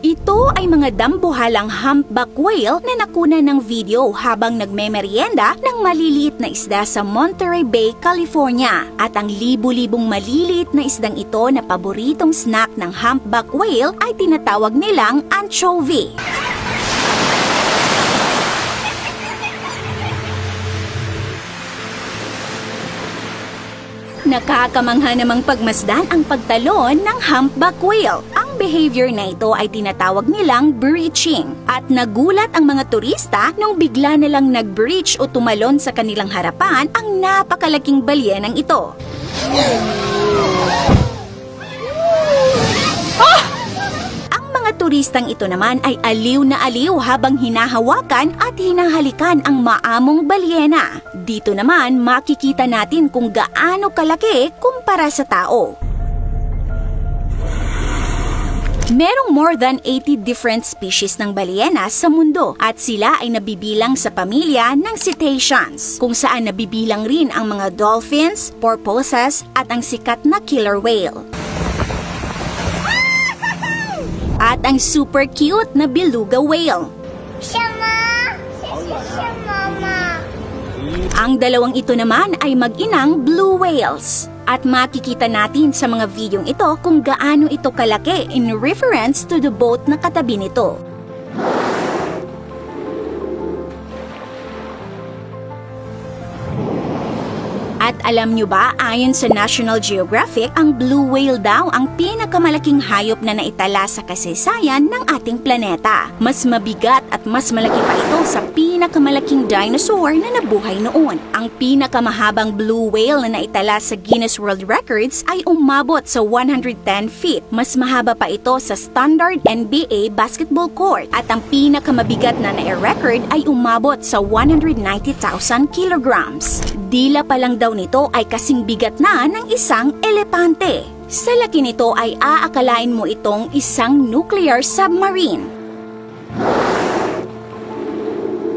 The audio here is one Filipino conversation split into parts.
Ito ay mga dambuhalang humpback whale na nakuna ng video habang nagmemeryenda ng maliliit na isda sa Monterey Bay, California. At ang libu-libong maliliit na isdang ito na paboritong snack ng humpback whale ay tinatawag nilang anchovy. Nakakamangha namang pagmasdan ang pagtalon ng humpback whale. Ang behavior na ito ay tinatawag nilang breaching. At nagulat ang mga turista nung bigla nilang nag-breach o tumalon sa kanilang harapan ang napakalaking balyenang ito. Mga turistang ito naman ay aliw na aliw habang hinahawakan at hinahalikan ang maamong balyena. Dito naman makikita natin kung gaano kalaki kumpara sa tao. Merong more than 80 different species ng balyena sa mundo at sila ay nabibilang sa pamilya ng cetaceans, kung saan nabibilang rin ang mga dolphins, porpoises at ang sikat na killer whale. At ang super cute na beluga whale. Ang dalawang ito naman ay mag-inang blue whales. At makikita natin sa mga videong ito kung gaano ito kalaki in reference to the boat na katabi nito. At alam nyo ba, ayon sa National Geographic, ang blue whale daw ang pinakamalaking hayop na naitala sa kasaysayan ng ating planeta. Mas mabigat at mas malaki pa ito sa pinakamalaking dinosaur na nabuhay noon. Ang pinakamahabang blue whale na naitala sa Guinness World Records ay umabot sa 110 feet. Mas mahaba pa ito sa standard NBA basketball court. At ang pinakamabigat na na-record ay umabot sa 190,000 kilograms. Dila pa lang daw nito ay kasing bigat na ng isang elepante. Sa laki nito ay aakalain mo itong isang nuclear submarine.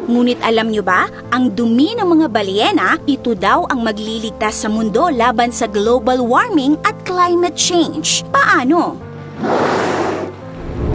Ngunit alam nyo ba, ang dumi ng mga balyena, ito daw ang magliligtas sa mundo laban sa global warming at climate change. Paano?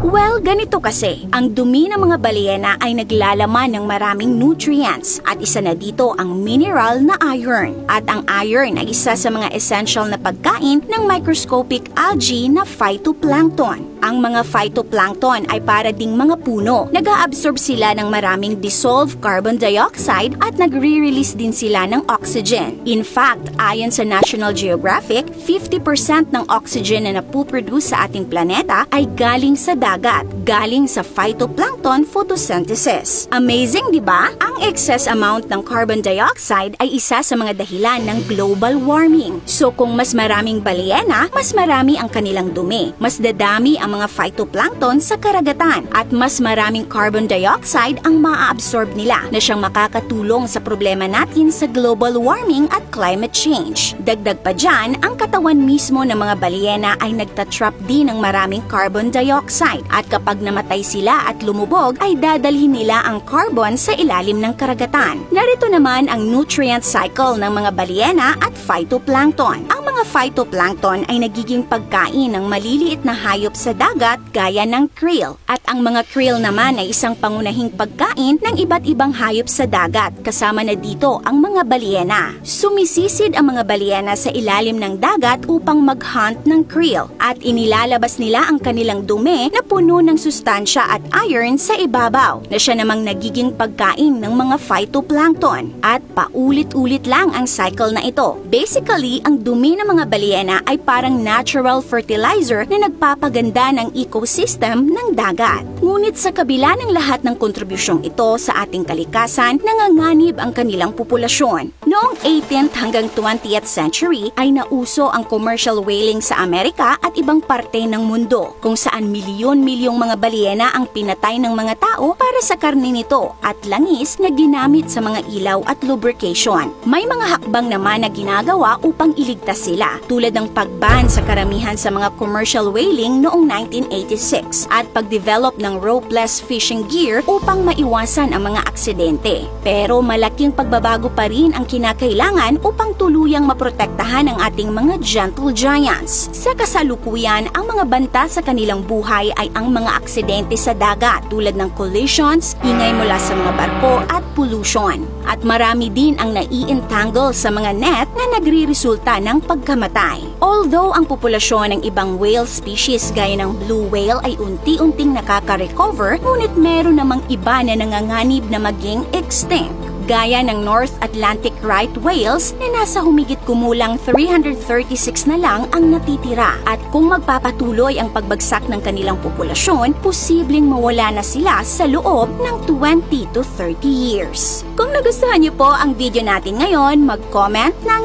Well, ganito kasi, ang dumi ng mga balyena ay naglalaman ng maraming nutrients at isa na dito ang mineral na iron. At ang iron ay isa sa mga essential na pagkain ng microscopic algae na phytoplankton. Ang mga phytoplankton ay para ding mga puno. Nag-a-absorb sila ng maraming dissolved carbon dioxide at nagre-release din sila ng oxygen. In fact, ayon sa National Geographic, 50% ng oxygen na napuproduce sa ating planeta ay galing sa dagat, galing sa phytoplankton photosynthesis. Amazing, di ba? Ang excess amount ng carbon dioxide ay isa sa mga dahilan ng global warming. So kung mas maraming balyena, mas marami ang kanilang dumi. Mas dadami ang mga phytoplankton sa karagatan at mas maraming carbon dioxide ang maa-absorb nila na siyang makakatulong sa problema natin sa global warming at climate change. Dagdag pa dyan, ang katawan mismo ng mga balyena ay nagtatrap din ng maraming carbon dioxide at kapag namatay sila at lumubog ay dadalhin nila ang carbon sa ilalim ng karagatan. Narito naman ang nutrient cycle ng mga balyena at phytoplankton. Ang mga phytoplankton ay nagiging pagkain ng maliliit na hayop sa dagat gaya ng krill. At ang mga krill naman ay isang pangunahing pagkain ng iba't ibang hayop sa dagat, kasama na dito ang mga balyena. Sumisisid ang mga balyena sa ilalim ng dagat upang mag-hunt ng krill at inilalabas nila ang kanilang dumi na puno ng sustansya at iron sa ibabaw na siya namang nagiging pagkain ng mga phytoplankton. At paulit-ulit lang ang cycle na ito. Basically, ang dumi ng mga balyena ay parang natural fertilizer na nagpapaganda ng ecosystem ng dagat. Ngunit sa kabila ng lahat ng kontribusyong ito sa ating kalikasan, nanganganib ang kanilang populasyon. Noong 18th hanggang 20th century ay nauso ang commercial whaling sa Amerika at ibang parte ng mundo, kung saan milyon-milyong mga balyena ang pinatay ng mga tao para sa karne nito at langis na ginamit sa mga ilaw at lubrication. May mga hakbang naman na ginagawa upang iligtas sila, tulad ng pagban sa karamihan sa mga commercial whaling noong 1986 at pag-develop ng ropeless fishing gear upang maiwasan ang mga aksidente. Pero malaking pagbabago pa rin ang kinakailangan upang tuluyang maprotektahan ang ating mga gentle giants. Sa kasalukuyan, ang mga banta sa kanilang buhay ay ang mga aksidente sa dagat tulad ng collisions, ingay mula sa mga barko at pollution. At marami din ang nai-entangle sa mga net na nagre-resulta ng pagkamatay. Although ang populasyon ng ibang whale species gaya ng blue whale ay unti-unting nakaka-recover, ngunit meron namang iba na nanganganib na maging extinct, gaya ng North Atlantic right whales na nasa humigit kumulang 336 na lang ang natitira. At kung magpapatuloy ang pagbagsak ng kanilang populasyon, posibleng mawala na sila sa loob ng 20 to 30 years. Kung nagustuhan niyo po ang video natin ngayon, mag-comment ng